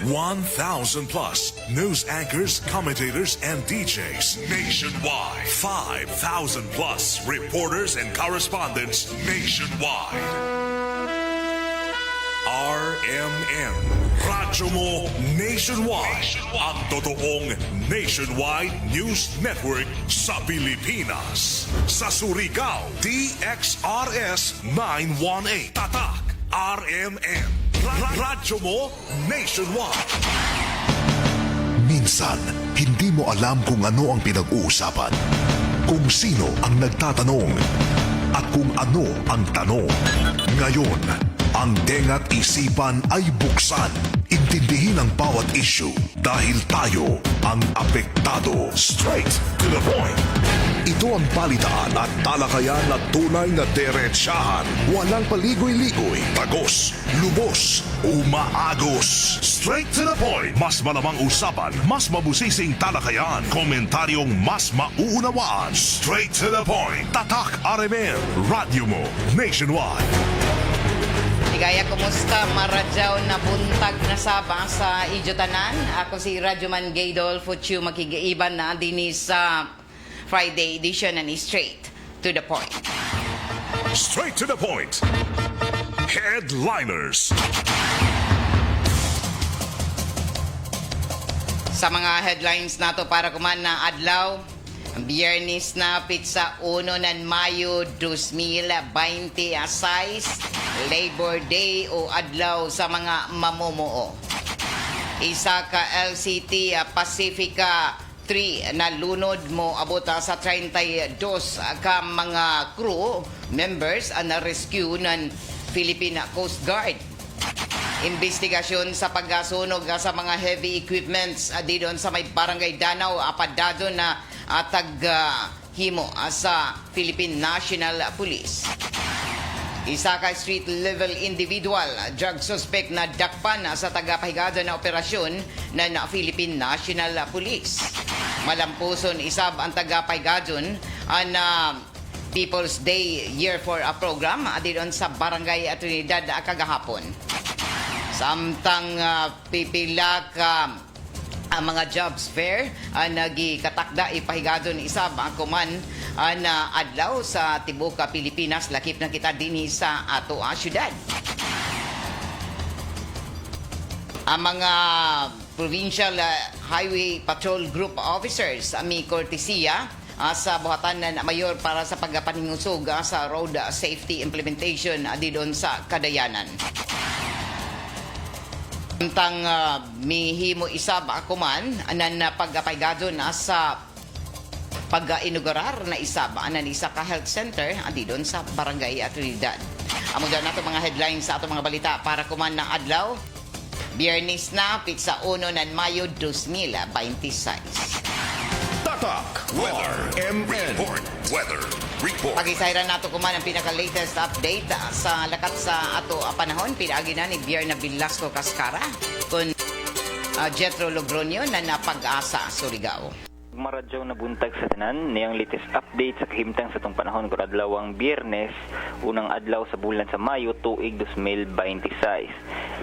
1,000 plus news anchors, commentators, and DJs nationwide. 5,000 plus reporters and correspondents nationwide. RMN, Radyo Mo Nationwide. Ang totoong nationwide news network sa Pilipinas. Sa Surigao, DXRS 918. Tatak, RMN. Radyo Mo Nationwide. Minsan, hindi mo alam kung ano ang pinag-uusapan, kung sino ang nagtatanong, at kung ano ang tanong. Ngayon, ang tenga't isipan ay buksan. Intindihin ang bawat issue dahil tayo ang apektado. Straight to the point. Ito ang balitaan at talakayan na tunay na diretsahan. Walang paligoy-ligoy, tagos, lubos, umaagos. Straight to the point. Mas malamang usapan, mas mabusising talakayan, komentaryong mas mauunawaan. Straight to the point. Tatak RMN, Radyo Mo Nationwide. Ligaya, kumusta? Maradyaw na buntag na saba sa Ijotanan. Ako si Radyoman Gaydol Futsu, makigiiban na din sa Friday edition and straight to the point. Straight to the point. Headliners. Sa mga headlines nato para kuman na adlaw, Biyernes na pitsa 1 ng Mayo 2026, Labor Day o adlaw sa mga mamumuo. Isa ka LCT Pacifica 3 na lunod mo abot sa 32 ka mga crew members na rescue ng Philippine Coast Guard. Investigasyon sa pagkasunog sa mga heavy equipments didon sa may barangay Danau, Apadado na himo sa Philippine National Police. Isa ka street-level individual, drug suspect na dakpan sa tagapahigado na operasyon ng Philippine National Police. Malampuson isab ang tagapahigadon na People's Day Year for a Program didon sa Barangay Trinidad kagahapon. Samtang pipila ka ang mga jobs fair nagikatakda ipahigadon isab ang kuman na adlaw sa tibuok Pilipinas, lakip na kita dinhi sa ato syudad. Ang mga Provincial Highway Patrol Group Officers may kortesiya sa buhatan na mayor para sa pagpaningusog sa road safety implementation didon sa Kadayanan. Tang mihimo isab akuman na pagpahigado na sa pag-inaugurar na isab na isa ka health center didon sa Barangay Trinidad. Amo daw nato mga headlines sa ato mga balita para kuman na adlaw. Biyernes na pitsa 1 ng Mayo 2026. Tatak Weather Report. Weather Report. Pag-isayran nato kuman ang pinaka-latest update sa lakat sa ato panahon. Pinaagi na ni Bierna Velasco Cascara kung Jetro Logroño na napag-asa Surigao. Maradyaw na buntag sa tanan niyang latest update sa kahimtang sa tong panahon kung adlawang Biyernes, unang adlaw sa bulan sa Mayo tuig 2026.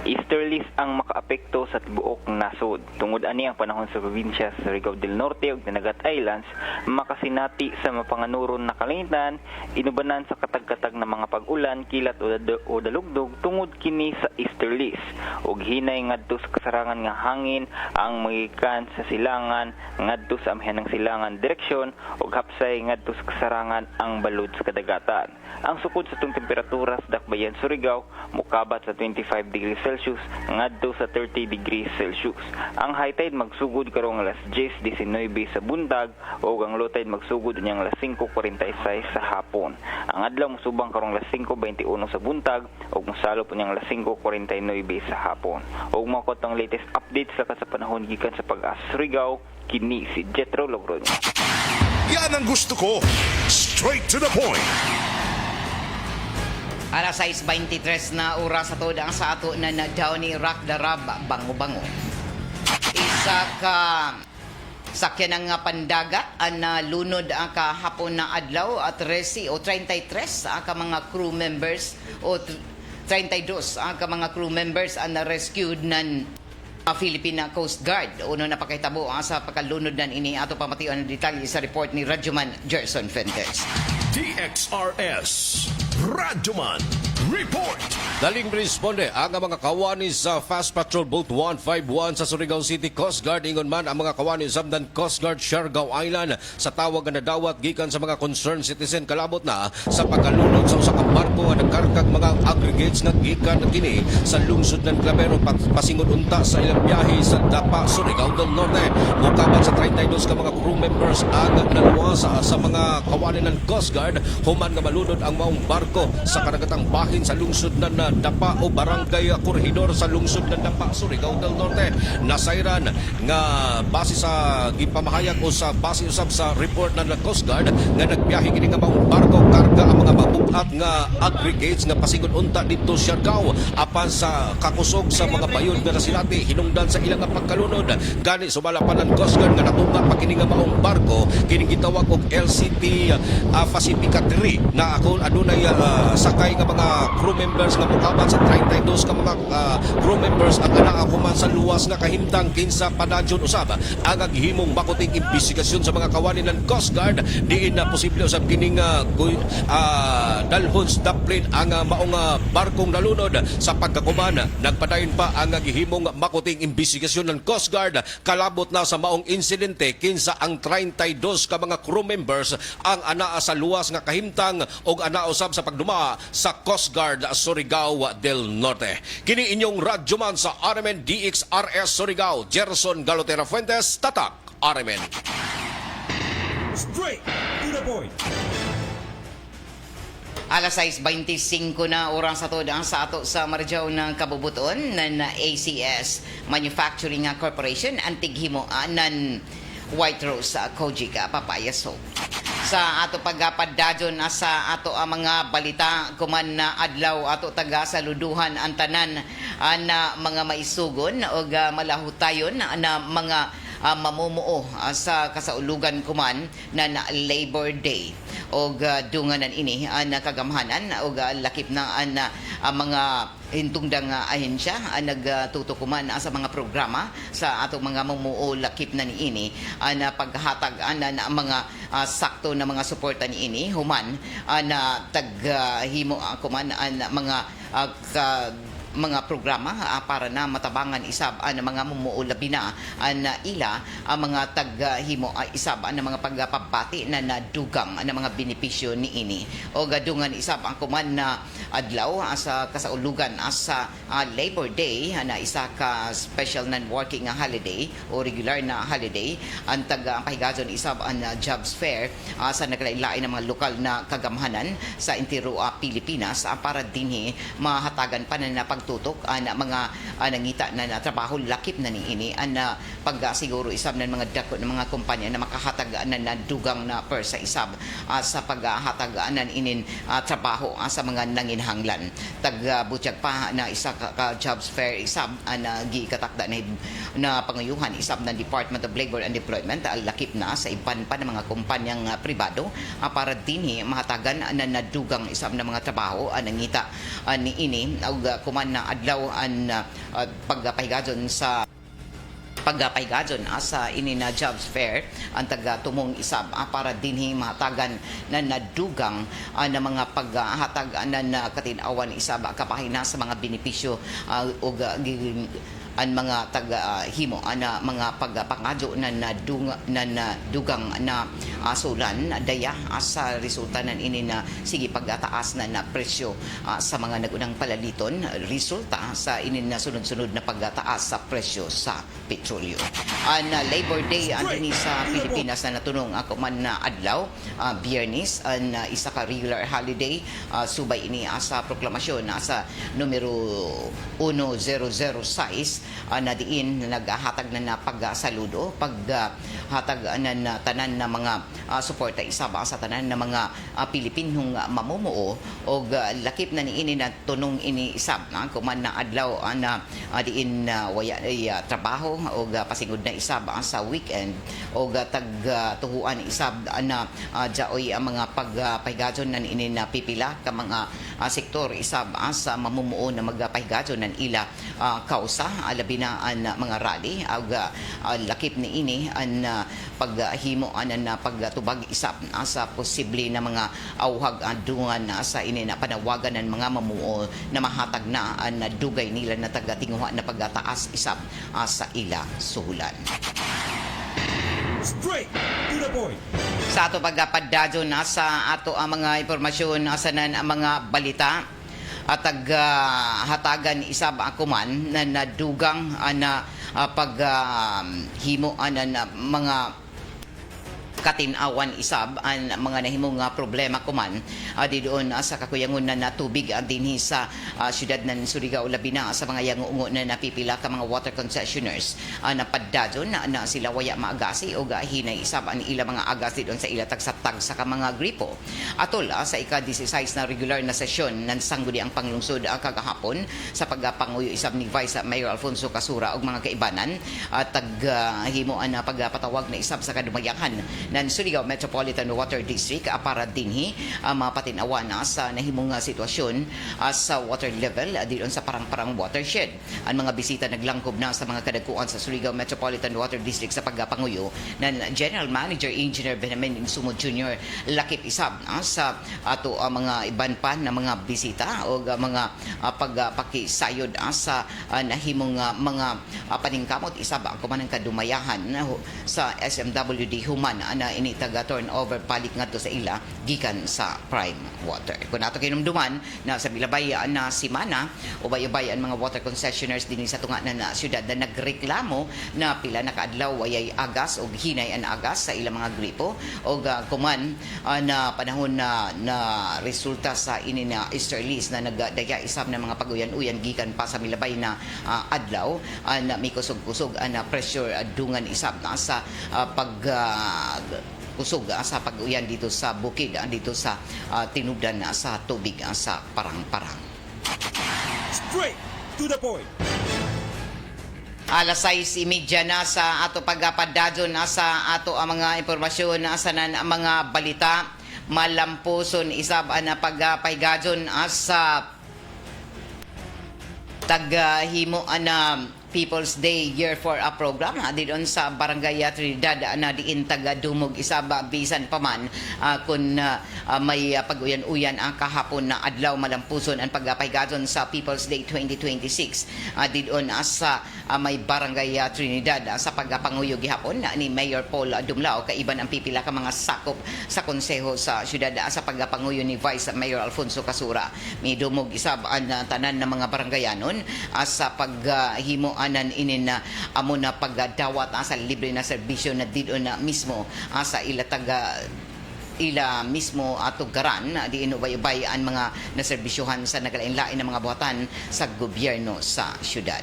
Easterlies ang makaapekto sa tibuok nasod. Tungod ani ang panahon sa probinsya sa Surigao del Norte ug Dinagat Islands makasinati sa mapanganuron na kalangitan, inubanan sa katag-katag na mga pag-ulan, kilat o dalugdog tungod kini sa easterlies ug hinay ngadto sa kasarangan nga hangin ang magikan sa silangan ngadto sa ng silangan direksyon ug hapsay ngadto sa kasarangan ang balod sa kadagatan. Ang sukod sa itong temperatura sa Dakbayan, Surigao mukabat sa 25 degrees Celsius ngadto sa 30 degrees Celsius. Ang high tide magsugod karong alas 10:19 sa buntag ug ang low tide magsugod unyang alas 5:46 sa hapon. Ang adlaw musubang karong alas 5:21 sa buntag ug mosalop unyang alas 5:49 sa hapon. Ug mao ang latest update sa kasapanahon gikan sa pag-asa Surigao, kini si Jetro Logroño. Yan ang gusto ko. Straight to the point. Alas 6:23 na oras sa toda sa ato na Downy Rock Darab Bango-Bango. Isa ka sakyan ng pandagat na lunod ang kahapon na adlaw at 13 o 33 ang mga crew members o 32 ang mga crew members na rescued ng Philippine Coast Guard. Uno na pakitabo sa pagkalunod nan ini ato pamatian ng detalye sa report ni Radyoman Gerson Fuentes. DXRS Radyoman Report. Daling responde ang mga kawani sa Fast Patrol Boat 151 sa Surigao City Coast Guard. Ingon man ang mga kawani sa Sabdan Coast Guard Siargao Island sa tawag na dawat gikan sa mga concerned citizen kalabot na sa pagkalunod sa usa ka barko nga nagkargag mga aggregates nga gikan kini sa lungsod ng Clavero pasingod unta sa ilang biyahe sa Dapa, Surigao del Norte. Mukabat sa 32 ka mga crew members ang naluwas sa mga kawani ng Coast Guard human nga malunod ang maong barko sa karagatang bahin sa lungsod ng Dapa o Barangay Corregidor sa lungsod ng Dapa, Surigao del Norte. Nasayran nga base sa gipamahayag o sa base usab sa report ng Coast Guard nga nagbiyahe kini nga maong barko karga ang mga mabuhat nga aggregates nga pasingod unta dito Siargao apan sa kakusog sa mga bayon nga nasilati hinungdan sa ilang pagkalunod. Gani sumalapan ng Coast Guard nga natunga pa kini nga maong barko kini gitawag og LCT Pacifica 3 na ako adunay sakay nga mga crew members nga mukabat sa 32 ka mga crew members at anaa kuman sa luwas nga kahimtang kinsa padadyon usab ang aghimong makuting imbestigasyon sa mga kawani ng Coast Guard diin na posible usab kining dalhon daplin ang maong barkong nalunod sa pagkakuman. Nagpadayon pa ang aghimong makuting imbestigasyon ng Coast Guard kalabot na sa maong insidente kinsa ang 32 ka mga crew members ang anaa sa luwas nga kahimtang og anaa usab sa pagduma sa Coast Guard Surigao del Norte. Kini inyong radyoman sa RMN DXRS Surigao, Gerson Galotera Fuentes, Tatak RMN. Straight to the point. Alas 6:25 na oras sa ato sa Marjaw ng Kabubuton ng ACS Manufacturing Corporation antighimo ng White Rose Kojika Papaya Soap. Sa ato pagpadadyon sa ato ang mga balita kuman na adlaw ato taga saluduhan ang tanan na mga maisugon o malahutayon na mga mamumuo sa kasaulugan kuman na Labor Day og dunganan ini na kagamhanan og lakip na mga hintungdang ahensya nagtutukuman sa mga programa sa atong mga mamumuo lakip na niini na paghatag na mga sakto na mga suporta niini human na taghimo kuman mga programa para na matabangan isab ang mga mumuulabi na ila ang mga taghimo isab ang mga pagpapati na nadugang ang mga benepisyo niini o gadungan isab ang kuman na adlaw sa kasaulugan sa Labor Day na isa ka special non-working holiday o regular na holiday ang pahigajon isab ang jobs fair sa naglain-lain ng mga lokal na kagamhanan sa intero Pilipinas para dinhi mahatagan pa na pagtutok ang mga nangita na trabaho lakip na niini ang pagsiguro isab ng mga dako ng mga kumpanya na makahatag na nadugang na per sa isab sa paghatag ng inin trabaho sa mga nanginhanglan. Tagbutyak pa na isa ka jobs fair isab na giikatakda na pangayuhan isab ng Department of Labor and Employment lakip na sa iban pa ng mga kumpanyang pribado para dinhi mahatagan na nadugang isab ng mga trabaho nangita niini og kuman na adlaw ang pagpahigajon sa ini na jobs fair ang taga-tumong isab para dinhi mahatagan na nadugang na mga paghatag na katinawan isab kapahina sa mga benepisyo o ang mga taga-himo na mga pagpangadyo na dugang na sulan daya sa resulta ng ini na sige pagtaas na presyo sa mga nagunang palaliton resulta sa ini na sunod-sunod na pagtaas sa presyo sa petrolyo. Ang Labor Day din sa Pilipinas na natunong ako man na adlaw Biyernes ang isa ka regular holiday subay ini sa proklamasyon sa numero 1006 na diin naghatag na pagsaludo paghatag na tanan na mga suporta isaba sa tanan na mga Pilipinong mamumuo og lakip na niini na tunong ini isab kuman na adlaw na diin waya trabaho og pasingod na isab sa weekend og tagtuhuan isab na jaoy ang mga pagpahigajon na ini na pipila ka mga sektor isab sa mamumuo na magpahigajon nan ila kausa labi na ang mga rally ug lakip ni ini ang paghimo na pagtubag isap sa posible na mga awhag adungan sa ini na panawagan ng mga mamuo na mahatag na ang dugay nila na tagatinguha na pagtaas isap sa ila suhulan. Straight to the point. Sa ato pagpadadyo na sa ato ang mga impormasyon sa nan ang mga balita at hatagan isab ako man na nadugang na paghimo na mga katinawan isab ang mga nahimong problema kuman di doon sa kakuyangon na tubig dinhi sa syudad ng Surigao labi na sa mga yangungo na napipila ka mga water concessioners na paddadyon na sila waya maagasi o hinay isab ang ila mga agas doon sa ila tagsatag sa mga gripo. Atol sa ika-16 na regular na sesyon ng sangguni ang panglungsod kagahapon sa pagpanguyo isab ni Vice Mayor Alfonso Casura og mga kaibanan himo na pagpatawag na isab sa kadumayahan ng Surigao Metropolitan Water District para dinhi mapatinawa na sa nahimong sitwasyon sa water level diyon sa parang-parang watershed. Ang mga bisita naglangkob na sa mga kadagkuan sa Surigao Metropolitan Water District sa pagpanguyo ng General Manager Engineer Benjamin Insumod Jr. lakip isab sa ato mga iban pa na mga bisita o mga pagpakisayod sa nahimong mga paningkamot isab ang kumanang kadumayahan sa SMWD human na ini taga turnover balik ngadto sa ila gikan sa prime water. Kung ato kinumduman na sa bilabay na simana ubay-ubay ang mga water concessioners dinhi sa tunga na syudad na nagreklamo na pila na kaadlaw wayay agas o hinay ang agas sa ilang mga gripo o kuman na panahon na resulta sa ini na easterlies na nagdaya isab na mga paguyan-uyan gikan pa sa milabay na adlaw na may kusog-kusog na pressure dungan isab na sa kusog sa pag-uyan dito sa bukid dito sa tinubdan sa tubig sa parang-parang. Straight to the point. Alas 6:30 na sa ato pagpadadyo na sa ato ang mga impormasyon sa nan mga balita malampuson isab na pagpaygadyon sa taghimo na People's Day Year for a program doon sa Barangay Trinidad na diin taga dumog isab bisan pa man kun may pag-uyan-uyan ang kahapon na adlaw malampuson ang pagpaygadyon sa People's Day 2026 doon sa may Barangay Trinidad sa pagpanguyo gihapon ni Mayor Paul Dumlao kaiban ang pipila ka mga sakop sa konseho sa syudad sa pagpanguyo ni Vice Mayor Alfonso Casura. May dumog isab ang tanan ng mga barangayanon sa paghimo anan inin na amo na pagdawat sa libre na serbisyo na dito na mismo sa ila taga ila mismo atugaran di inubay-ubay ang mga naserbisyohan sa nagalain-lain ng mga buhatan sa gobyerno sa syudad.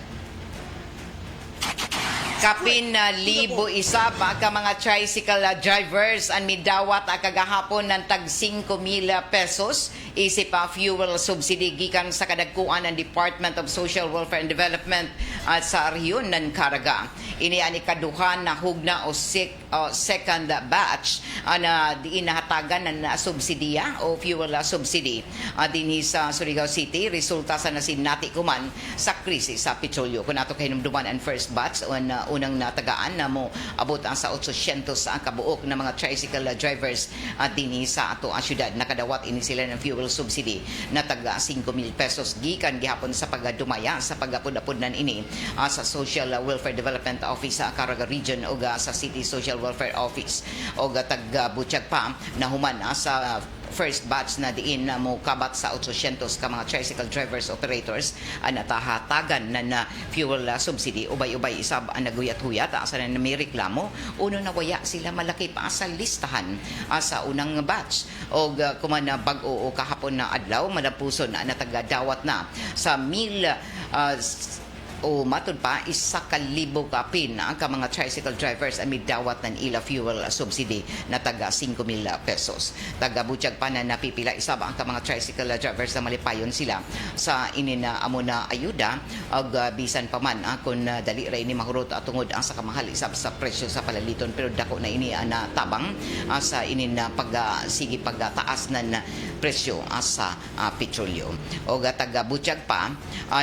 Kapin na libo isab ka mga tricycle drivers ang midawat kagahapon ng tag 5,000 pesos isip fuel subsidy gikan sa kadagkuan ng Department of Social Welfare and Development sa rehiyon ng Caraga. Ini ani kaduhan na hugna o second batch na diin nahatagan ng subsidiya o fuel subsidy dinhi sa Surigao City resulta sa nasinati kuman sa krisis sa petrolyo. Kung ato kahinumduman ang first batch o unang natagaan na mo abot sa 800 ang kabuok na mga tricycle drivers dinhi sa ato ang syudad. Nakadawat ini sila ng fuel subsidy na taga 5,000 pesos gikan gihapon sa pagdumaya sa pagapod-apod nan ini sa Social Welfare Development Office sa Caraga Region o sa City Social Welfare Office o taga Butchag pa na human sa first batch na diin na mo kabat sa 800 ka mga tricycle drivers operators ang natahatagan na fuel subsidy ubay-ubay isab ang naguyat-huyat asa na may reklamo uno na waya sila malaki pa sa listahan sa unang batch o kumana bag-o o kahapon na adlaw malapuson na natagadawat na sa 1,000 o matod pa 1,000 kapin ang mga tricycle drivers ang midawat ng ila fuel subsidy na taga 5,000 pesos. Taga Butchag pa na napipila isab ang mga tricycle drivers na malipayon sila sa inin na amo na ayuda og bisan pa man kung dali ra ini mahurot tungod ang sa kamahal isab sa presyo sa palaliton pero dako na ini na tabang sa inin na sige pagtaas ng presyo sa petrolyo. O taga Butchag pa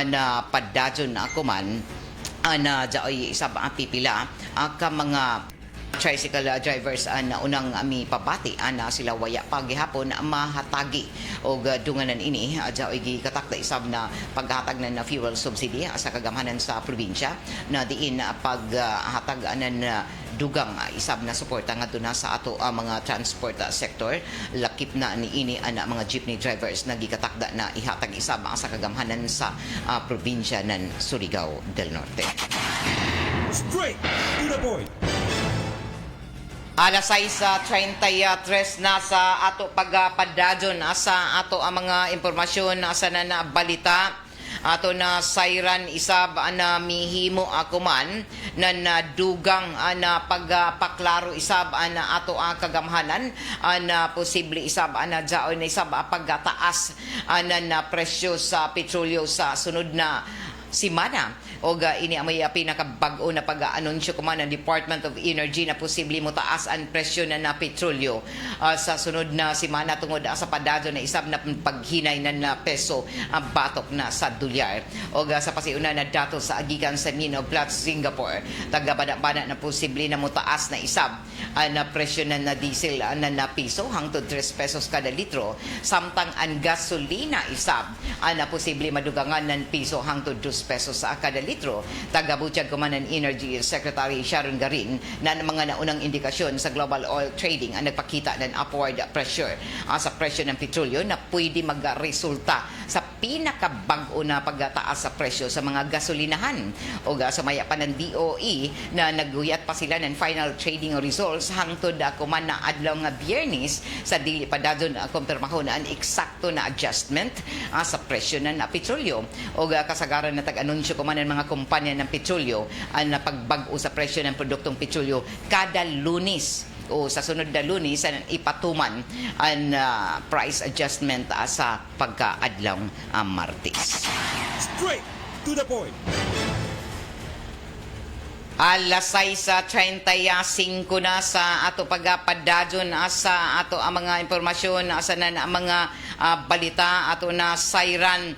na padadyon ako man na jaoy isab pipila ka mga tricycle drivers na unang mi pabati ana sila waya paghihapon mahatagi og dunganan ini jaoy gikatakda isab na paghatag na fuel subsidy sa kagamhanan sa probinsya na diin paghatag anan dugang isab na suporta ngadto na sa ato mga transport sector. Lakip na ni ini ana mga jeepney drivers na gikatakda na ihatag isab sa kagamhanan sa probinsya ng Surigao del Norte. Straight to the point. Alas 6:33 na sa ato pagpadadyon sa ato ang mga impormasyon sa na balita ato na sayran isab na mihimo akuman na dugang na pagpaklaro isab na ato ang kagamhanan na posible isab na jaoy na isab pagtaas na presyo sa petrolyo sa sunod na simana o ini ang may pinakabag-o na pag-anunsyo kuman ng Department of Energy na posible mo taas ang presyo na petrolyo sa sunod na simana tungod sa padadyo na isab na paghinay na peso ang batok na sa dolyar o sa pasiuna na dato sa agikan sa Mino Platts Singapore tagabana-bana na posible na mo taas na isab na presyo na diesel na piso hangtod 3 pesos kada litro samtang ang gasolina isab na posible madugangan ng piso hangtod 2 pesos sa kada litro. Tagabutyag kuman ng Energy Secretary Sharon Garin na mga naunang indikasyon sa global oil trading ang nagpakita ng upward pressure sa presyo ng petrolyo na pwede magresulta sa pinakabag-o na pagtaas sa presyo sa mga gasolinahan. O sa maya pa ng DOE na naguyat pa sila ng final trading results hangtod kuman na adlaw nga Biyernes sa dili pa dadon kumpirmahon ang eksakto na adjustment sa presyo ng petrolyo. O kasagaran na tag-anunsyo ko man ng mga kumpanya ng petrolyo ang pagbag-o sa presyo ng produktong petrolyo kada Lunes o sa sunod na Lunes ang ipatuman ang price adjustment sa pagkaadlaw Martes. Straight to the point. Alas 6:35 na sa ato pagpadadyon sa ato ang mga impormasyon sa ang mga balita ato na sayran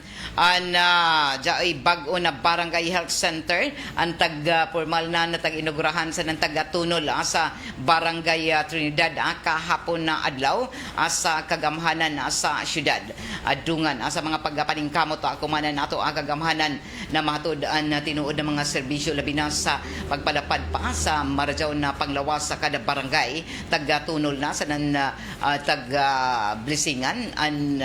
jaoy bag-o na Barangay Health Center ang formal na tag-inaugurahan sa ng taga-tunol sa Barangay Trinidad kahapon na adlaw sa kagamhanan sa syudad. Adungan sa mga pagpaningkamot kumanan nato ang kagamhanan na mahatod na tinuod ng mga serbisyo labi na sa pagpalapad pa sa marajaw na panglawas sa kada barangay taga-tunol na sa ng taga-blisingan ang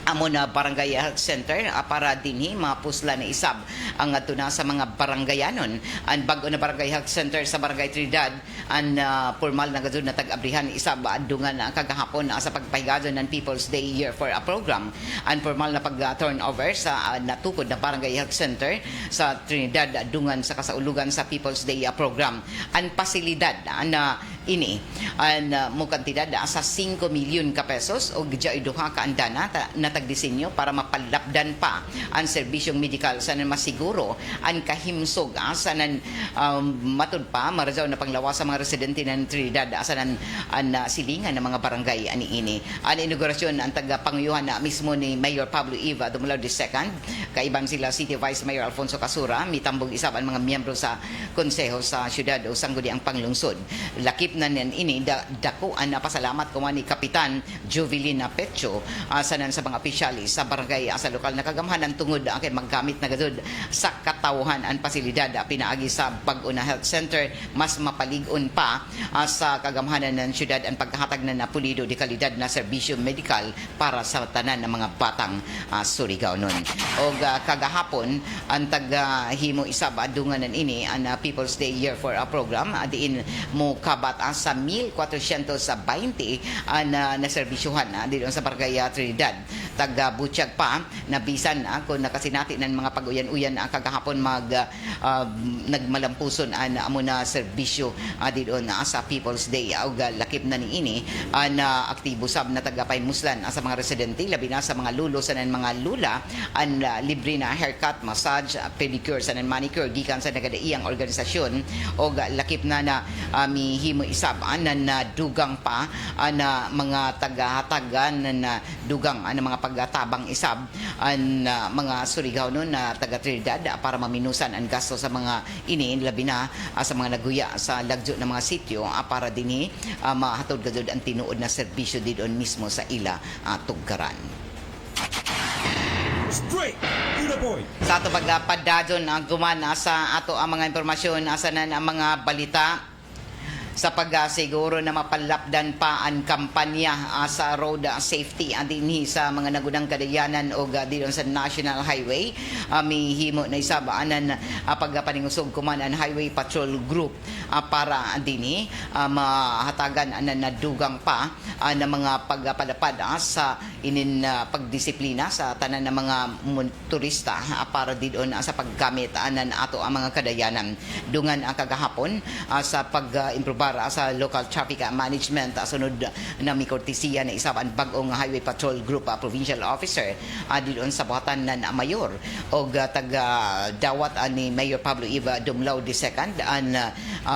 amo na Barangay Health Center para dinhi mapusla na isab ang ato na sa mga barangayanon ang bag-o na Barangay Health Center sa Barangay Trinidad ang formal na gazud na tag-abrihan isab adungan kagahapon sa pagpahigadon ng People's Day Year for a Program ang formal na pag-turnover sa natukod na Barangay Health Center sa Trinidad adungan sa kasaulugan sa People's Day Program ang pasilidad na ini ang mukantidad sa 5 milyon ka pesos o gidya duha ka andana na tagdisenyo para mapalapdan pa ang serbisyong medikal sa masiguro ang kahimsog sa nan matud pa marajaw na panglawas sa mga residente ng Trinidad sa nan silingan ng mga barangay ani ini ang inaugurasyon ang tagapanguyuhan na mismo ni Mayor Pablo Eva Dumulao II kaiban sila City Vice Mayor Alfonso Casura mitambog isab ang mga miyembro sa konseho sa syudad o sangguniang panglungsod lakip na niyan ini dako ang napasalamat ko ni Kapitan Jovelina Pecho sa mga opisyalis sa barangay sa lokal na kagamhanan tungod kay maggamit na gadud sa katawhan ang pasilidad pinaagi sa bag-o na health center mas mapalig-on pa sa kagamhanan ng syudad ang paghahatag na pulido di kalidad na serbisyo medikal para sa tanan ng mga batang Surigao nun. O kagahapon ang taghimo isab adungan ini ang People's Day Year for a Program diin mo kabat sa 1,420 na serbisyuhan dito sa Barangay Trinidad. Taga-butyag pa na bisan kung nakasinati ng mga pag-uyan-uyan kagahapon nagmalampuson na amo na serbisyo dito sa People's Day. O lakip na ni ini na aktibo sab na taga-pay muslan sa mga residente labi na sa mga lulo sa mga lula ang libre na haircut, massage, pedicure sa manicure gikan sa nagadaiyang organisasyon o lakip na mihimo isab na dugang pa na mga taga-hatagan na dugang mga pagtabang isab ang mga Surigao nun na taga Trinidad para maminusan ang gasto sa mga ini labi na sa mga naguya sa lagyo ng mga sityo para dinhi mahatod gayud ang tinuod na serbisyo didon mismo sa ila tugkaran. Straight to the point. Sa ato pagpadadyon ang gumana sa ato ang mga impormasyon asanan ang mga balita sa pagsiguro na mapalapdan pa ang kampanya sa road safety dinhi sa mga nagunang kadayanan o didon sa National Highway. Mihimo na isabaanan pagpaningusog kuman ang Highway Patrol Group para dinhi mahatagan ang nadugang pa na mga pagpalapad sa inin pagdisiplina sa tanan ng mga motorista para didon sa paggamit anan ato ang mga kadayanan. Dungan ang kagahapon sa pag-improve sa local traffic management sunod na may kortesiya na isa ang bagong Highway Patrol Group Provincial Officer didon sa buhatan ng Mayor o taga dawat ni Mayor Pablo Eva Dumlao II ang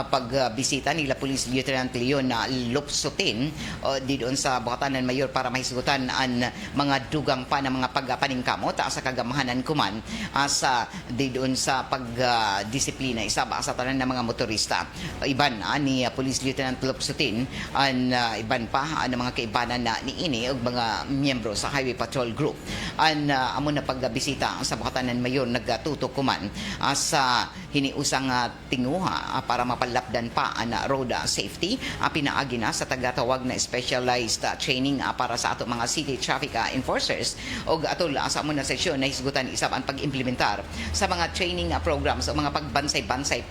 pagbisita nila Police Lieutenant Leon Lopsutin didon sa buhatan ng Mayor para mahisgutan ang mga dugang pa ng mga pagpaningkamot sa kagamahanan kuman sa didon sa pagdisiplina isa sa tanan ng mga motorista. Iban ni Police Lieutenant Lopsutin ang iban pa ang mga kaibanan na niini og mga miyembro sa Highway Patrol Group. Ang amo na pagbisita sa buhatan ng Mayor nagtutok kuman sa hiniusang tinguha para mapalapdan pa ang road safety pinaagi na sa tagatawag na specialized training para sa ato mga city traffic enforcers og atol sa amo na sesyon na hisgutan isab ang pag-implementar sa mga training programs o mga pagbansay-bansay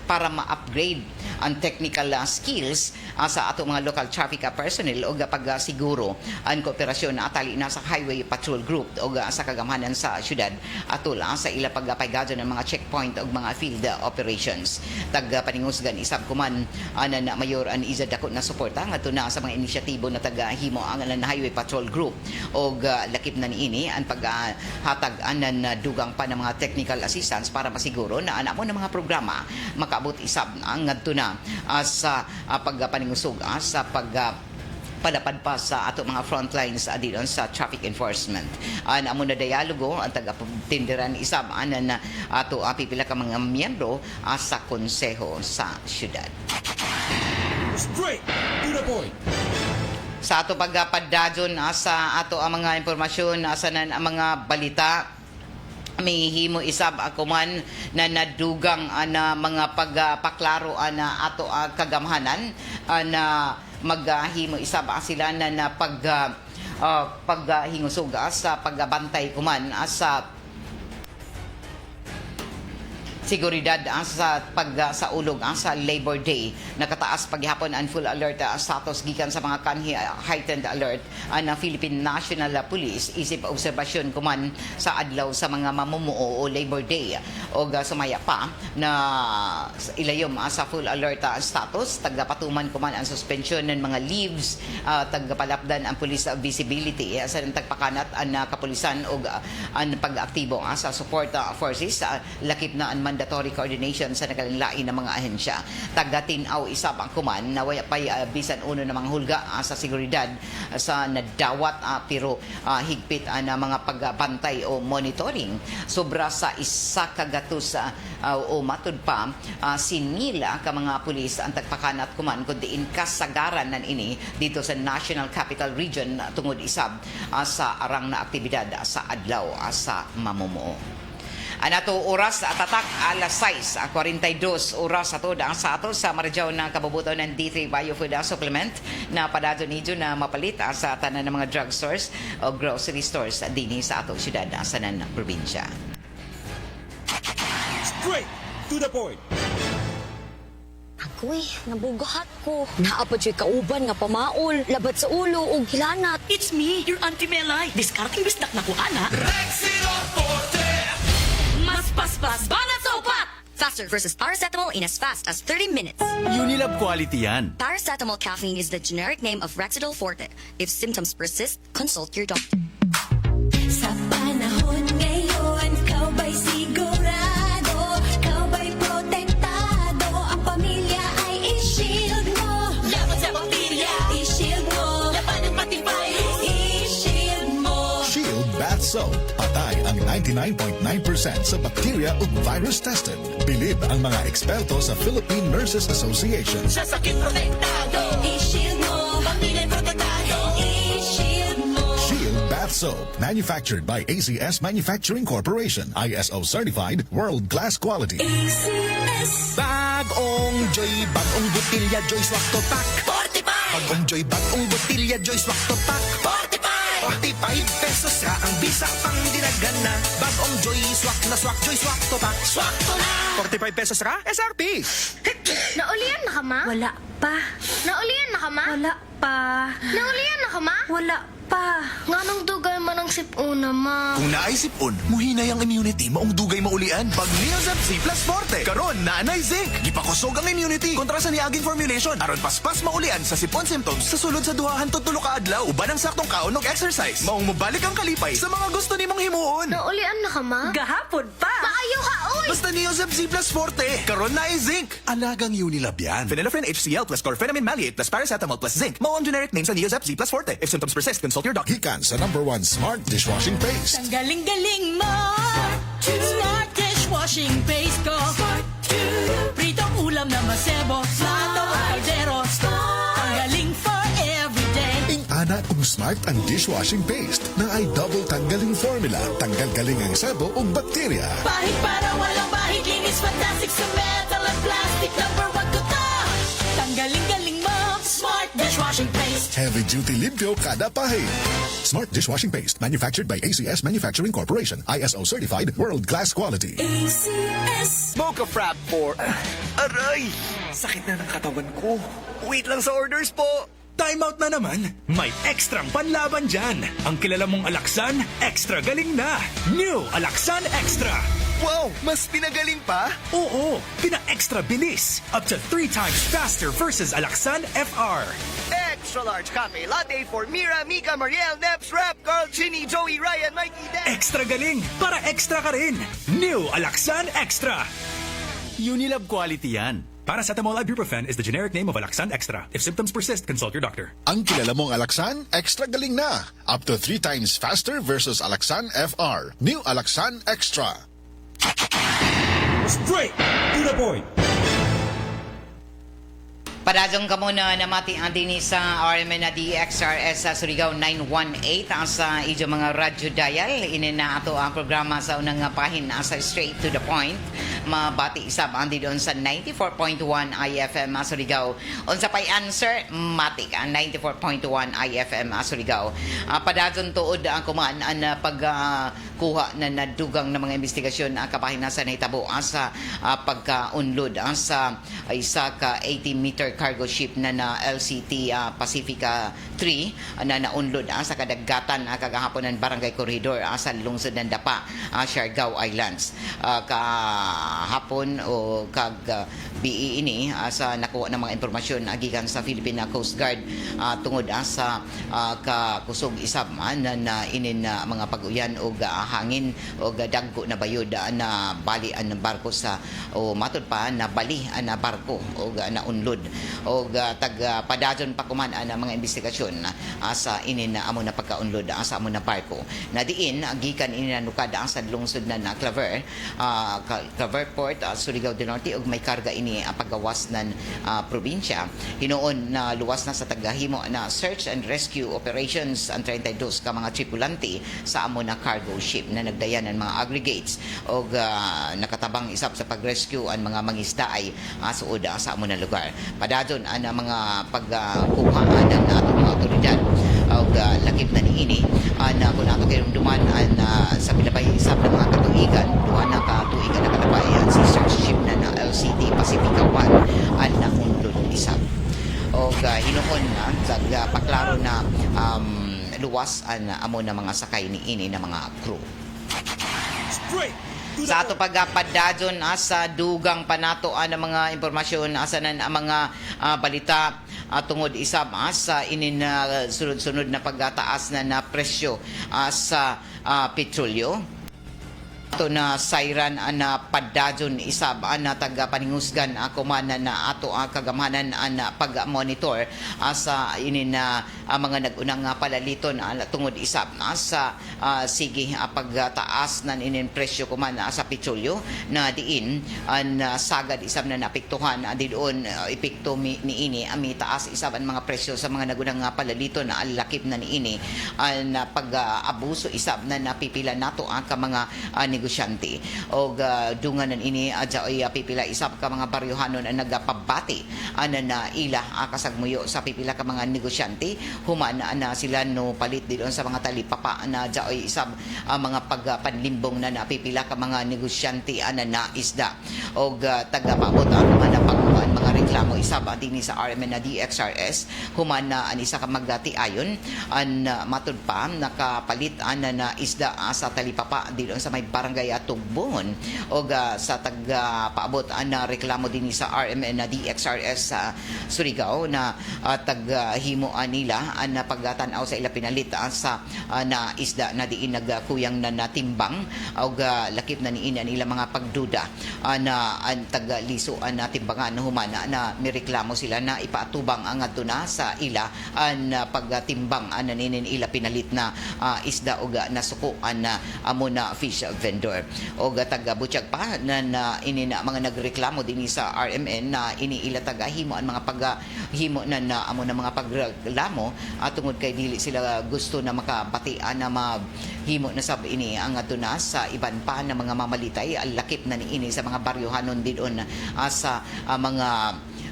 para ma-upgrade ang technical skills sa ato mga local traffic personnel o pagsiguro ang kooperasyon na atali na sa Highway Patrol Group o sa kagamahanan sa syudad atol sa ila pagpaygadyon ng mga checkpoint o mga field operations. Paningusgan isab kuman na Mayor an Iza dako na suporta ngadto na sa mga inisyatibo na taga-himo ang Highway Patrol Group o lakip na niini ang paghatag anan dugang pa ng mga technical assistance para masiguro na ana mo ng mga programa makaabot isab ngadto na sa pagpaningusog sa palapad pa sa ato mga frontlines didon sa traffic enforcement. Amo na dialogo ang taga-tindiran isab anan ato pipila ka mga miyembro sa konseho sa syudad. Straight to the point. Sa ato pagpadadyon sa ato ang mga impormasyon asanan ang mga balita may himo isab akuman na nadugang na mga pagpaklaro na ato kagamhanan na maghimo isab sila na paghingusog sa pagbantay kuman sa seguridad sa sa ulog sa Labor Day. Nakataas paghihapon ang full alert status gikan sa mga kanhi heightened alert ang Philippine National Police isip obserbasyon kuman sa adlaw sa mga mamumuo o Labor Day o sumaya pa na ilayom sa full alert status tagapatuman kuman ang suspension ng mga leaves tagapalapdan ang police visibility sa tagpakanat ang kapulisan o ang pag-aktibo sa support forces lakip na ang mandatory coordination sa nakalinlain ng mga ahensya. Tagatinaw isab ang kuman na waya pay bisan uno ng mga hulga sa seguridad sa nadawat pero higpit na mga pagbantay o monitoring sobra sa isa kagatus o matud pa sinila ka mga pulis ang tagpakanat kuman kundiin kasagaran nan ini dito sa National Capital Region tungod isab sa arang na aktibidad sa adlaw sa mamumuo. Anato oras tatak alas 6:42 oras ato ang sa ato sa marjaw ng kabubuton ng D3 Biofood Supplement na padado nidyo na mapalit sa tanan ng mga drugstores o grocery stores dinhi sa ato syudad sa nan probinsya. Straight to the point. Uy, nabugahat ko. Naapad siya kauban nga pamaol, labat sa ulo o gilanat. It's me, your Auntie Melay. Discarding bisnak na ko, ana. Mas paspas, banat sa upat! Faster versus paracetamol in as fast as 30 minutes. Unilab quality yan. Paracetamol caffeine is the generic name of Rexidol Forte. If symptoms persist, consult your doctor. Sa panahon ngayon, ikaw ba'y sigurado? Ikaw ba'y protektado? Ang pamilya ay i-shield mo. Laban sa bakterya, I-shield mo. laban ng pati virus. I-shield mo. Shield Soap. Patay ang 99.9% sa bacteria ug virus tested. Bilib ang mga eksperto sa Philippine Nurses Association. Sa sakit protektado. I-shield mo, pamilya protektado. I-shield mo. Shield Bath Soap. Manufactured by ACS Manufacturing Corporation. ISO certified, world-class quality. ACS. Bagong Joy, bagong butilya, Joy Swak to Pack. 45! Bagong Joy, bagong butilya, Joy Swak to Pack. 45! 45 pesos ra ang bisa pang dinagana. Bagong Joy Swak na Swak, Joy Swak to Pack. Swak to na! 45 pesos ra, SRP. Naulian na ka, ma? Wala pa. Naulian na ka, ma? Wala pa. Naulian na ka, ma? Wala pa. Nga nang dugay man ang sipuna, ma. Kung naisipon, muhinay ang immunity maong dugay maulian. Pag Neozep C Plus Forte, karon naanay zinc. Gipakusog ang immunity kontra sa niaging formulation. Aron paspas maulian sa sipon symptoms sa sulod sa duhahan to tulo ka adlaw. Uban ang saktong kaon og exercise. Maong mobalik ang kalipay sa mga gusto nimong himuon. Naulian na ka, ma? Gahapon pa. Maayo ha, uy! Basta Neozep C Plus Forte, karon na zinc. Alagang Unilab yan. Phenylephrine HCl plus chlorphenamine maleate plus paracetamol plus zinc. Mao ang generic name sa Neozep C Plus Forte. If symptoms persist, consult your doctor. Gikan sa #1 Smart Dishwashing Paste. Ang galing-galing mo! Smart dishwashing paste ko. Pritong ulam na masebo. Plato o kaldero. Ang galing for everyday. Ingana kung smart ang dishwashing paste na ay double tanggaling formula. Tanggal galing ang sebo ug bakterya. Bahid para walang bahid. Linis fantastic sa metal at plastic. Number 1 ko to. Tanggaling-galing mo. Smart dishwashing paste. Heavy duty limpyo kada pahid. Smart Dishwashing Paste, manufactured by ACS Manufacturing Corporation. ISO certified, world-class quality. ACS. Mocha Frap for... aray! Sakit na ng katawan ko. Wait lang sa orders po. Time out na naman. May ekstrang panlaban dyan. Ang kilala mong Alaksan, extra galing na. New Alaksan Extra. Wow! Mas pinagaling pa? Oo, pina-extra bilis. Up to 3 times faster versus Alaksan FR. Extra large cafe latte for Mira, Mika, Mariel, Neps, Rap, Carl, Chinny, Joey, Ryan, Mikey, Dan. Extra galing para extra ka rin. New Alaksan Extra. Unilab quality yan. Paracetamol ibuprofen is the generic name of Alaksan Extra. If symptoms persist, consult your doctor. Ang kilala mong Alaksan, extra galing na. Up to 3 times faster versus Alaksan FR. New Alaksan Extra. Straight to the point. Padazong ka muna na mati ang din sa RMN na DXRS sa Surigao 918 sa idyo mga radyo dial. Inin na ato ang programa sa unang pahin sa Straight to the Point. Mabati isab ang doon sa 94.1 IFM Surigao. Unsa pay answer, mati ka 94.1 IFM Surigao. Padazong tuod ang kumaan ang pagkuha na nadugang ng mga investigasyon ang kapahin sa nahitabo sa pagka-unload sa isa ka 80-meter cargo ship na LCT Pacifica 3 na naunlod sa kadagatan kagahapon ng Barangay Corridor sa lungsod ng Dapa, Siargao Islands. Kahapon o BE ini sa nakuha ng mga impormasyon gikan sa Philippine Coast Guard tungod sa kakusog isab na inin mga pag-uyan o hangin o dagko na bayod na bali ang barko sa o matod pa na bali ang barko o naunlod o padadon pa kuman ang mga investigasyon sa inin amo na pagkaunlod sa amo na barko na diin gikan ini nanukad sa lungsod na Claver Port, Surigao del Norte ug may karga ini ang paggawas ng probinsya. Hinuon na luwas na sa tagahimo na search and rescue operations ang 32 ka mga tripulante sa amo na cargo ship na nagdayan ng mga aggregates o nakatabang isab sa pag-rescue ang mga mangisda ay suod sa amo na lugar. Padadon ang mga pagkuha ng atong mga otoridad o lakip na niini na kung ato kayong duman sa pilabay isab ng mga katuigan, duha na katuigan na kalabay si search ship na LCT Pacifica 1 ang naunlod isab. O hinuon na sa paklaro na luwas ang amo na mga sakay niini na mga crew. Straight to the Sa ato point. pagpadadyon sa dugang panato ang mga impormasyon asanan ang mga balita tungod isab sa inin sunod-sunod na pagtaas na presyo sa petrolyo. Ato na sayran na padajon isab na taga paningusgan ako man na ato kagamanan na pag-monitor sa ini na mga nagunang palaliton tungod isab sa sige pagtaas nan inin presyo kuman sa petrolyo na diin an sagad isab na napiktuhan didoon epekto niini ami taas isab ang mga presyo sa mga nagunang palaliton na lakip na niini an pag-abuso isab na napipila nato ka mga negosyante o dunganan ini adya pipila isab ka mga baryohanon ang nagapabati na ila kasagmuyo sa pipila ka mga negosyante human na sila no palit dito sa mga talipapa na adya isab mga pagpanlimbong na napipila ka mga negosyante na isda o tagapabot ang mga pagkuhan mga reklamo isab dinhi sa RMN na DXRS human na anisa ka magdati ayon an matud pa nakapalit na isda sa talipapa dito sa may barangay Tugbon o sa tagpaabot na reklamo din sa RMN na DXRS sa Surigao na taghimuan nila na pagtanaw sa ila pinalit sa na isda na diin nagkuyang na natimbang o lakip na niina nila mga pagduda na ang tagliso na timbangan humana na mireklamo sila na ipaatubang ang aduna sa ila an pagtimbang na ninin ila pinalit na isda o nasukuan na amo na fish vendor o taga-butsyag pa na ini na mga nagreklamo din sa RMN na iniila tagahimo ang mga paghimo na amo na mga pagreklamo tungod kay dili sila gusto na makabatian na mahimo na sab ini ang aduna sa iban pa na mga mamalitay lakip na niini sa mga baryohanon didon sa mga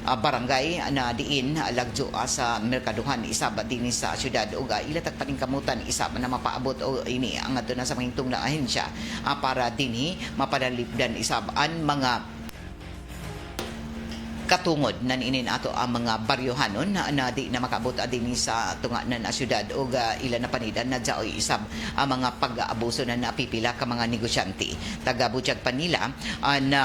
barangay na diin lagjo sa merkaduhan isab dinhi sa syudad ug ilatag paningkamutan isab na mapaabot o ini ang aduna sa mahintong na ahensya para dinhi mapadalipdan isab an mga katungod na inin ato ang mga baryohanon na di na makabot dinhi sa tunga na syudad o ila na panidan na jaoy isab ang mga pag-aabuso na napipila ka mga negosyante taga-butyag pa nila na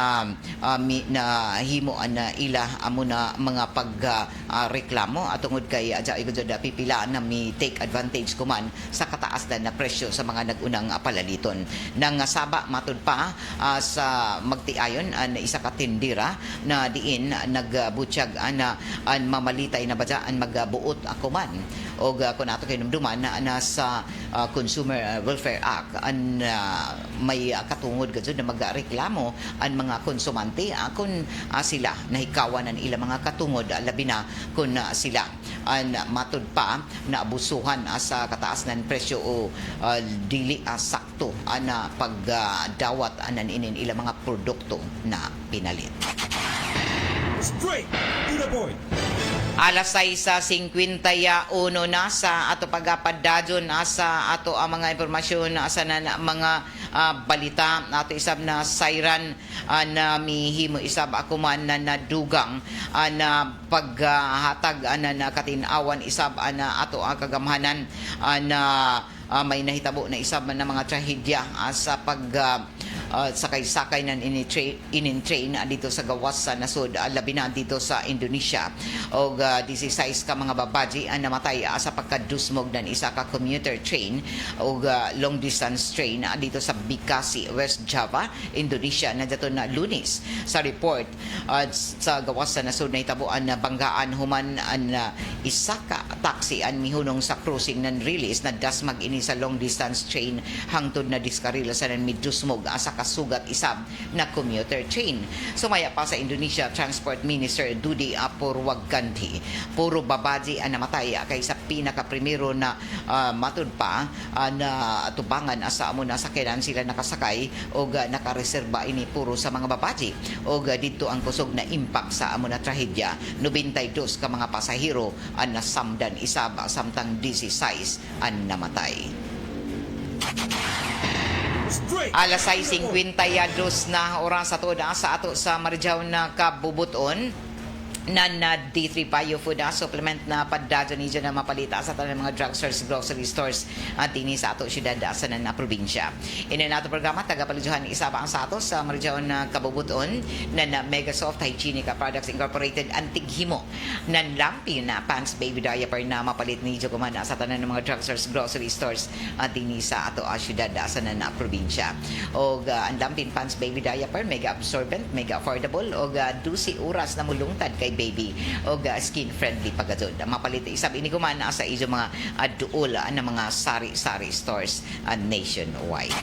himo na ila amo na mga pagreklamo tungod kay jaoy gud pipila na mi take advantage kuman sa kataas na presyo sa mga nagunang palaliton nang saba matud pa sa magtiayon na isa ka tindira na diin nagbutyag an mamalitay na badya an magbuot ako man o kung ato kay numduman na sa Consumer Welfare Act an may katungod gud na magreklamo ang mga konsumante kung sila nahikawan ang ilang mga katungod labi na kung sila an matud pa na abusuhan sa kataas ng presyo o dili sakto na pagdawat anan inin ilang mga produkto na pinalit. Straight to the point. Alas 6:51 na sa ato pagapadadyon sa ato ang mga impormasyon sa mga balita ato isab na sayran na mihimo isab ako man na nadugang na paghatag na katinawan isab na ato ang kagamhanan na may nahitabo na isab na mga trahedya sa sakay-sakay ng in-train dito sa gawas sa nasod labi na dito sa Indonesia o 16 ka mga babaji ang namatay sa pagkadusmog ng isa ka commuter train o long distance train dito sa Bekasi, West Java, Indonesia na dato na Lunes sa report sa gawas sa nasod na itabuan na banggaan human an isa ka taxi an mihunong sa crossing ng release na dasmag ini sa long distance train hangtod na diskarila sa nan midusmog sa kasugat isab na commuter train. Sumaya pa sa Indonesia Transport Minister Dudi Purwagandhi. Puro babaji ang namatay kay sa pinaka-primero na matud pa na tubangan sa amo na sakyanan sila nakasakay o nakareserba ini puro sa mga babaji. O dito ang kusog na impact sa amo na trahedya. 92 ka mga pasahero ang nasamdan isab samtang 16 ang namatay. Alas 6:52 na oras sa tuod sa ato sa Marijaw na kabubuton D3 Bio Food Supplement na padadyo ni na mapalita sa tanang mga drugstores, grocery stores at dini sa ato syudad sa na probinsya. Ina nato programa tagapaluduhan isa pa ang sa ato sa region na kabubuton na Megasoft Hygienic Products Incorporated antighimo nan lampi na pants baby diaper na mapalit ni kuman sa tanang mga drugstores, grocery stores at dini sa ato syudad sa na probinsya. Og ang lampin pants baby diaper mega absorbent, mega affordable og 12 oras na mulungtad kay baby o skin friendly pagadod. Mapalit isab ini kuman sa ijo mga duol na mga sari-sari stores nationwide.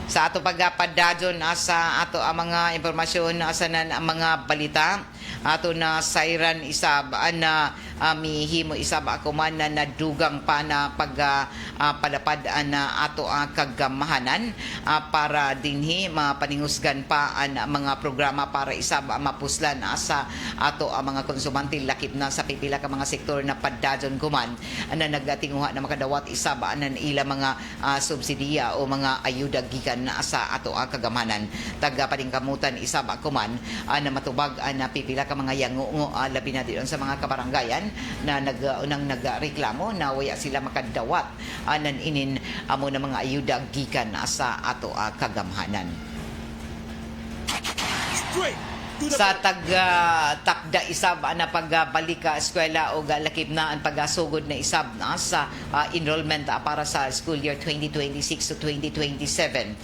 Sa ato pagpadadyon sa ato ang mga informasyon sa ang mga balita ato na sayran isab na mihimo isab ako man na nadugang pa na pagpalapad na ato ang kagamahanan para dinhi mapaningusgan pa ang mga programa para isab mapuslan sa ato ang mga konsumante lakip na sa pipila ka mga sektor na padadyon kuman na nagatinguha na makadawat isab ang ila mga subsidiya o mga ayuda gikan sa ato ang kagamahanan. Taga paningkamutan isab kuman na matubag na pipila ka mga yango labi na diyon sa mga kabarangayan na unang nagreklamo na waya sila makadawat anan inin amo na mga ayuda gikan sa ato kagamhanan. Sa takda isab na pagbalik ka eskwela o galakip na ang pagasugod na isab na sa enrollment para sa school year 2026 to 2027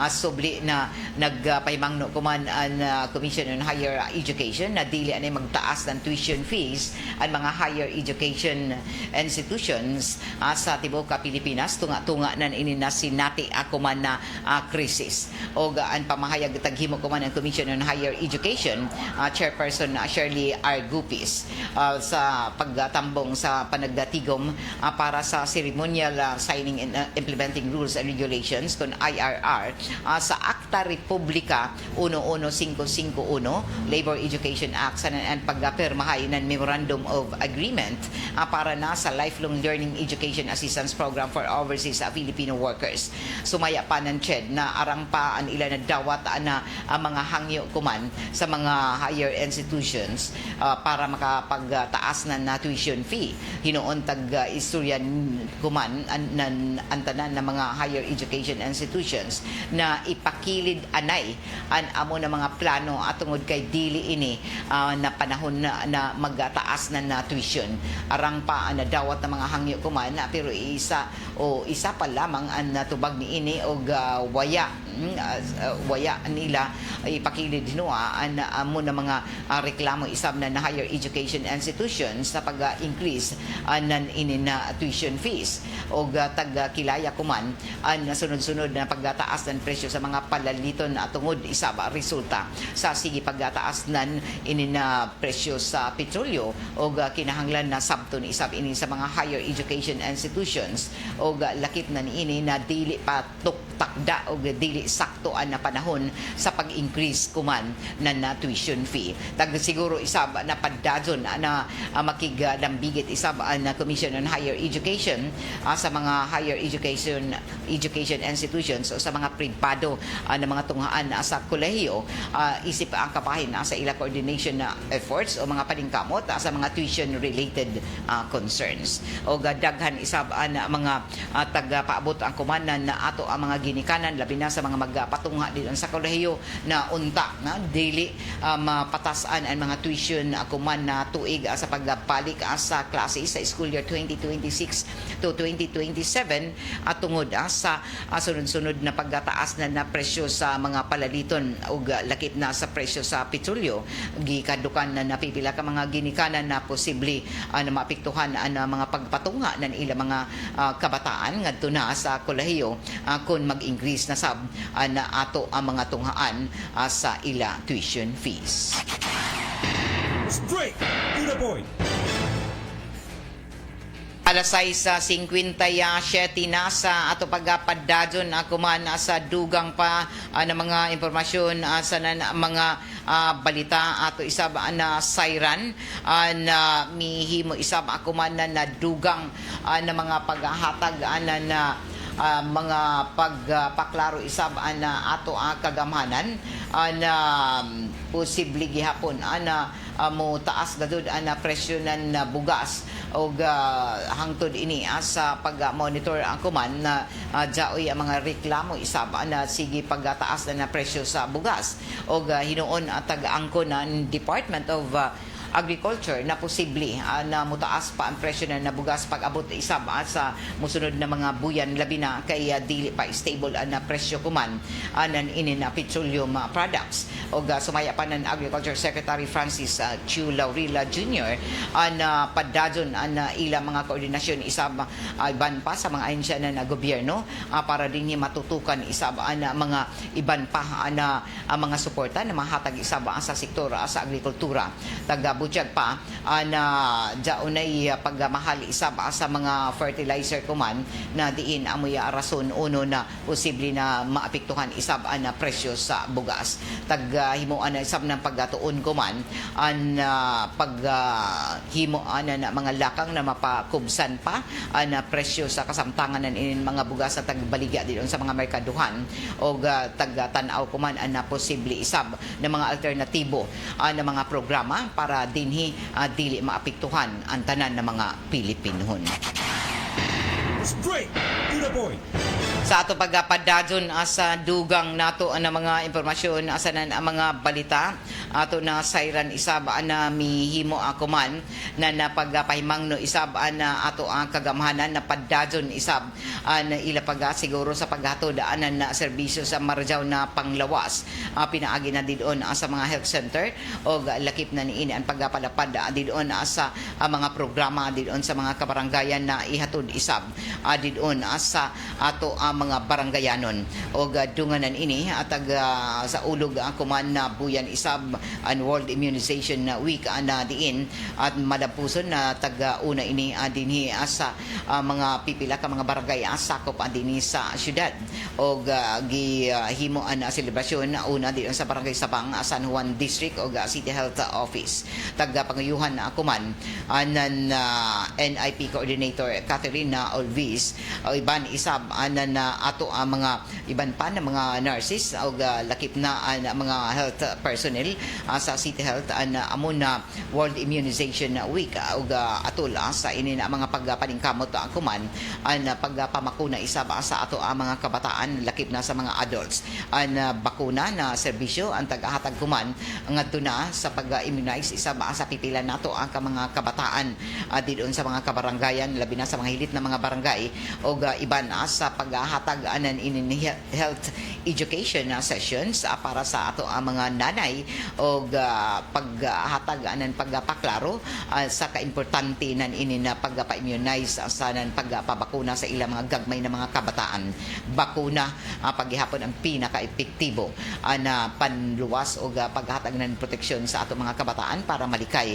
subli na nagpahimangno kuman ang Commission on Higher Education na dili anay magtaas ng tuition fees ang mga higher education institutions sa tibuok Pilipinas tunga-tunga nan ini na sinati akuman na krisis o ang pamahayag taghimo kuman ang Commission on Higher Education Chairperson Shirley R. Gupis sa pagtambong sa panagdatigom para sa ceremonial signing and implementing rules and regulations kon IRR sa Akta Republika 11551 Labor Education Act sa and pagpirmahay ng Memorandum of Agreement para na sa Lifelong Learning Education Assistance Program for Overseas Filipino Workers. Sumaya pa ng CHED na arang pa ang ilan na dawat na mga hangyo kuman sa mga higher institutions para makapagtaas na tuition fee. Hinoon istorya kuman ang tanan na mga higher education institutions na ipakilid anay ang amo na mga plano at tungod kay dili ini na panahon na magtaas na tuition. Arang pa na dawat na mga hangyo kuman pero isa pa lamang ang natubag ni ini og waya nila ipakilid hinuha ang amo na mga reklamo isab na higher education institutions sa pag-increase nan ini na tuition fees o tagkilaya kuman ang sunod-sunod na pagtaas ng presyo sa mga palaliton at tungod isab resulta sa sige pagtaas nan ini na presyo sa petrolyo o kinahanglan na sabton isab ini sa mga higher education institutions o lakip na ini na dili pa takda o dili saktoan na panahon sa pag-increase kuman na tuition fee. Siguro isab na padadyon na makigdambigit isab na Commission on Higher Education sa mga higher education institutions o sa mga pribado na mga tunghaan sa kolehiyo isip ang kapahin sa ila coordination na efforts o mga paningkamot sa mga tuition related concerns. O daghan isab na mga tagapaabot ang kumanan na ato ang mga ginikanan labi na sa mga magpatungha dito sa kolehiyo na unta na dili mapatasan ang mga tuition kuman na tuig sa pagbalik sa klase sa school year 2026 to 2027 at tungod sa sunod-sunod na pagtaas na presyo sa mga palaliton ug lakip na sa presyo sa petrolyo gikadukan na napipila ka mga ginikanan na posible na maapektuhan ang mga pagpatunga ng ilang mga kabataan ngadto na sa kolehiyo kung mag-increase na sab na ato ang mga tunghaan sa ila tuition fees. Straight to the point. Alas 6:57 na sa ato pagpadadyon kuman sa dugang pa na mga impormasyon sa mga balita ato isab na sayran na mihimo isab kuman na dugang na mga paghatag na mga pagpaklaro isab na ato kagamhanan na posible gihapon ana mo taas gadud ana presyo nan bugas og hangtod ini sa pag-monitor ang kuman na jaoy ang mga reklamo isab na sige pagtaas na presyo sa bugas og hinuon tag-angko ng Department of Agriculture na posible na mutaas pa ang presyo na bugas pag-abot isab sa musunod na mga buyan labi na kay dili pa stable na presyo kuman anan ini na petroleum products og sumaya pa ng Agriculture Secretary Francis Chu Laurila Jr. na padadyon na ila mga koordinasyon isab iban pa sa mga ahensya na gobyerno para din matutukan isab na mga iban pa na mga suporta na mahatag isab sa sektor sa agrikultura butyag pa na jaunay pagmahal isab sa mga fertilizer kuman na diin amoy rason uno na posible na maapektuhan isab na presyo sa bugas himuan na isab ng pagtuon kuman an paghimo na mga lakang na mapakubsan pa na presyo sa kasamtangan ng mga bugas sa tagbaliga diyon sa mga merkaduhan o tagtanaw kuman na posible isab na mga alternatibo na mga programa para dinhi dili maapektuhan ang tanan ng mga Pilipinon. Straight to the point. Sa ato pagpadadyon sa dugang nato ang mga impormasyon asanan ang mga balita ato na sayran isab na mihimo akuman na napagpahimangno isab na ato ang kagamhanan na padadyon isab na ila siguro sa paghatod anan na serbisyo sa Marjaw na panglawas pinaagi na didon sa mga health center o lakip na niini ang pagpalapad didon sa mga programa didon sa mga kabarangayan na ihatod isab didon sa ato mga baranggayanon o dunganan ini atag sa ulog kuman na buyan isab ang World Immunization Week na diin at madapuson na taga-una ini dinhi sa mga pipila ka mga barangay sakop dinhi sa syudad o gihimoan na selebrasyon una diyon sa barangay Sabang San Juan District o City Health Office taga-pangayuhan kuman anan NIP Coordinator Catherine Olvis o iban isab anan ato ang mga iban pa na mga nurses o lakip na mga health personnel sa City Health amo na World Immunization Week o atul sa ini na mga pagpaningkamot kuman ang pagpamakuna isab sa ato ang mga kabataan lakip na sa mga adults ang bakuna na serbisyo ang tagahatag kuman ngadto na sa pag-immunize isab sa pipila nato ang mga kabataan didon sa mga kabarangayan labi na sa mga hilit na mga barangay o iban sa paghatag anan in health education sessions para sa ato ang mga nanay o paghatag anan pagpaklaro sa kaimportante nan ini na pagpa-immunize sa nan pagpabakuna sa ilang mga gagmay na mga kabataan bakuna paghihapon ang pinaka-epektibo na panluwas o paghatag ng proteksyon sa ato mga kabataan para malikay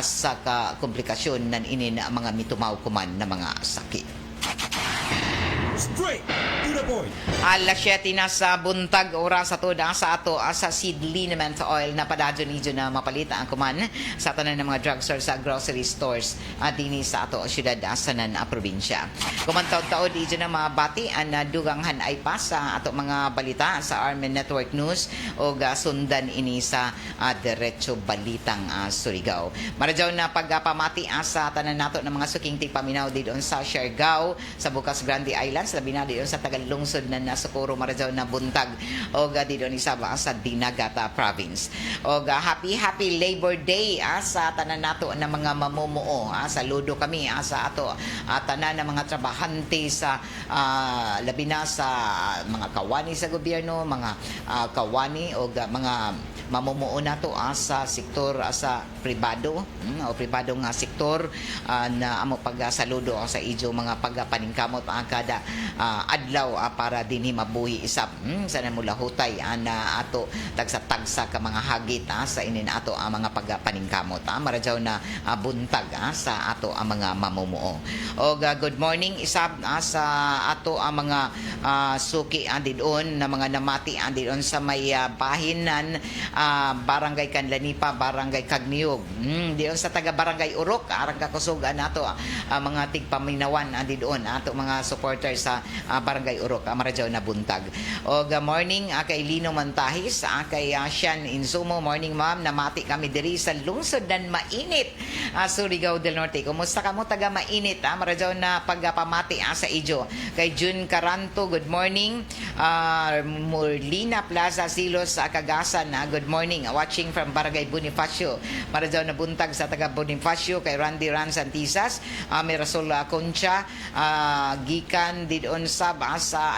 sa komplikasyon nan ini na mga mitumaw kuman na mga sakit. Straight to the point. Alas 7 na sa buntag oras ato sa ato sa seed liniment oil na padadyon niyo na mapalita ang kuman sa tanan ng mga drugstores sa grocery stores dinhi sa ato syudad sa nan probinsya. Kumantaw-taod ijo na mabati ang duganghan ay pa sa ato mga balita sa Armen Network News o sundan ini sa Diretso Balitang Surigao. Marajaw na pagpamati sa tanan nato ng mga suking tigpaminaw didon sa Siargao sa Bukas Grande Islands labi na didon sa Tagalungsod na Socorro Marajaw na buntag o didon isaba sa Dinagata Province. O happy Labor Day sa tanan nato ng mga mamumuo. Saludo kami sa ato tanan ng mga trabahante sa labi na sa mga kawani sa gobyerno, mga kawani o mga mamumuo nato sa sektor sa pribado o pribado nga sektor na amo pagsaludo sa ijo mga pagpaningkamot kada adlaw para dinhi mabuhi isap sa namulahutay na ato tagsa-tagsa ka mga hagit sa inin ato ang mga pagpaningkamot marajaw na buntag sa ato ang mga mamumuo. O good morning isab sa ato ang mga suki didon na mga namati didon sa may bahinan Barangay Kanlanipa, Barangay Kagniog. Diyon sa taga Barangay Urok, arang kakusog nato mga tigpaminawan di doon ato mga supporters sa Barangay Urok, Maradyaw na buntag. O morning kay Lino Montahis, kay Sian Insumo, morning ma'am, namati kami diri sa lungsod ng mainit. Surigao del Norte. Kumusta ka mo taga mainit? Maradyaw na pagpamati sa Ijo. Kay June Caranto, good morning. Murlina Plaza Silos Cagasan, good morning. Watching from Barangay Bonifacio. Maradyaw na buntag sa taga Bonifacio. Kay Randy Ran Santisas, Mirasol Concha, gikan didon sa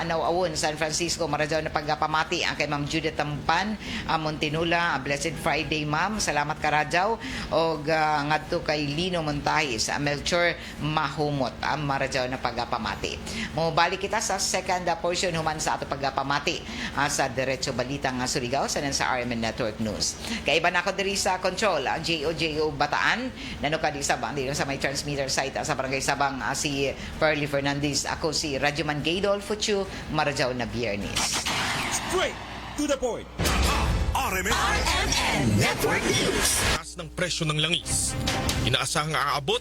Anaw-Awon, San Francisco. Maradyaw na pagpamati kay Ma'am Judith Tampan, Montinula. Blessed Friday ma'am, salamat karadyaw. O ngadto kay Lino Montahis, Melchor Mahumot, maradyaw na pagpamati. Mubalik kita sa second portion human sa ato pagpamati sa Diretso Balitang Surigao sa RMN Network News. Kay iba na ako diri sa control, JO Bataan, nanuka di Sabang, dito sa may transmitter site sa Barangay Sabang, si Pearly Fernandez. Ako si Radyoman Gaydol Futsu, maradyaw na Biyernes. Straight to the point. RMN Network News. Taas ng presyo ng langis. Inaasahang aabot